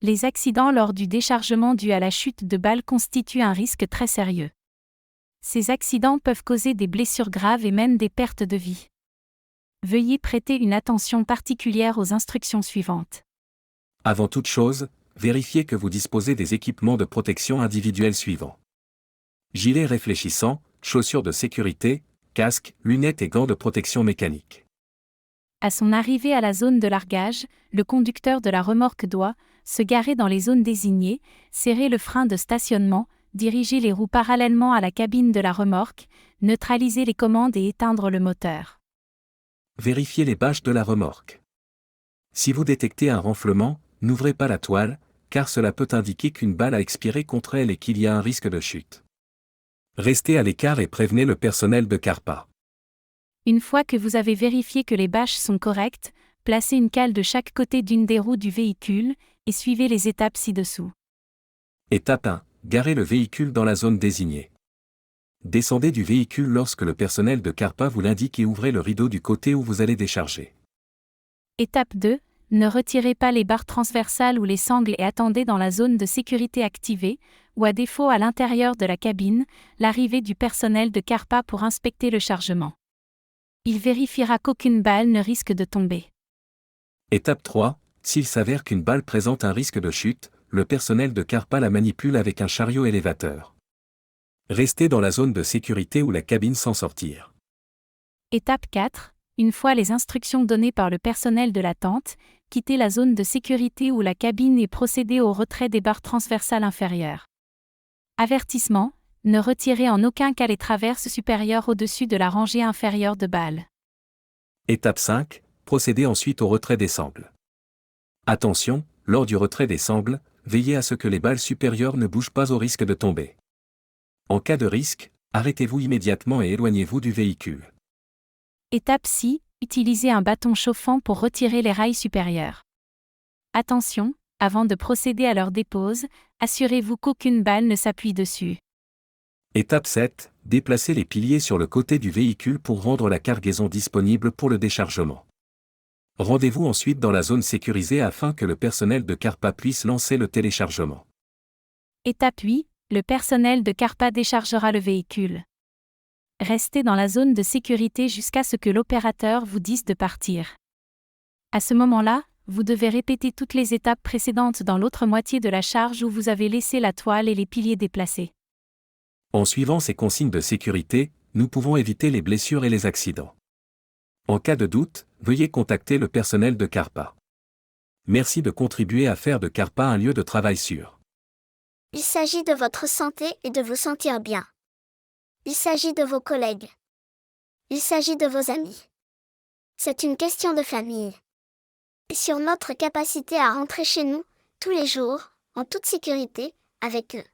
Les accidents lors du déchargement dû à la chute de balles constituent un risque très sérieux. Ces accidents peuvent causer des blessures graves et même des pertes de vie. Veuillez prêter une attention particulière aux instructions suivantes. Avant toute chose, vérifiez que vous disposez des équipements de protection individuels suivants. Gilet réfléchissant, chaussures de sécurité, casque, lunettes et gants de protection mécanique. À son arrivée à la zone de largage, le conducteur de la remorque doit se garer dans les zones désignées, serrer le frein de stationnement, diriger les roues parallèlement à la cabine de la remorque, neutraliser les commandes et éteindre le moteur. Vérifiez les bâches de la remorque. Si vous détectez un renflement, n'ouvrez pas la toile, car cela peut indiquer qu'une balle a expiré contre elle et qu'il y a un risque de chute. Restez à l'écart et prévenez le personnel de CARPA. Une fois que vous avez vérifié que les bâches sont correctes, placez une cale de chaque côté d'une des roues du véhicule et suivez les étapes ci-dessous. Étape 1. Garez le véhicule dans la zone désignée. Descendez du véhicule lorsque le personnel de CARPA vous l'indique et ouvrez le rideau du côté où vous allez décharger. Étape 2. Ne retirez pas les barres transversales ou les sangles et attendez dans la zone de sécurité activée, ou à défaut à l'intérieur de la cabine, l'arrivée du personnel de CARPA pour inspecter le chargement. Il vérifiera qu'aucune balle ne risque de tomber. Étape 3. S'il s'avère qu'une balle présente un risque de chute, le personnel de CARPA la manipule avec un chariot élévateur. Restez dans la zone de sécurité ou la cabine sans sortir. Étape 4. Une fois les instructions données par le personnel de la tente, quittez la zone de sécurité ou la cabine et procédez au retrait des barres transversales inférieures. Avertissement. Ne retirez en aucun cas les traverses supérieures au-dessus de la rangée inférieure de balles. Étape 5. Procédez ensuite au retrait des sangles. Attention, lors du retrait des sangles, veillez à ce que les balles supérieures ne bougent pas au risque de tomber. En cas de risque, arrêtez-vous immédiatement et éloignez-vous du véhicule. Étape 6. Utilisez un bâton chauffant pour retirer les rails supérieurs. Attention, avant de procéder à leur dépose, assurez-vous qu'aucune balle ne s'appuie dessus. Étape 7. Déplacez les piliers sur le côté du véhicule pour rendre la cargaison disponible pour le déchargement. Rendez-vous ensuite dans la zone sécurisée afin que le personnel de CARPA puisse lancer le téléchargement. Étape 8. Le personnel de CARPA déchargera le véhicule. Restez dans la zone de sécurité jusqu'à ce que l'opérateur vous dise de partir. À ce moment-là, vous devez répéter toutes les étapes précédentes dans l'autre moitié de la charge où vous avez laissé la toile et les piliers déplacés. En suivant ces consignes de sécurité, nous pouvons éviter les blessures et les accidents. En cas de doute, veuillez contacter le personnel de CARPA. Merci de contribuer à faire de CARPA un lieu de travail sûr. Il s'agit de votre santé et de vous sentir bien. Il s'agit de vos collègues. Il s'agit de vos amis. C'est une question de famille. Et sur notre capacité à rentrer chez nous, tous les jours, en toute sécurité, avec eux.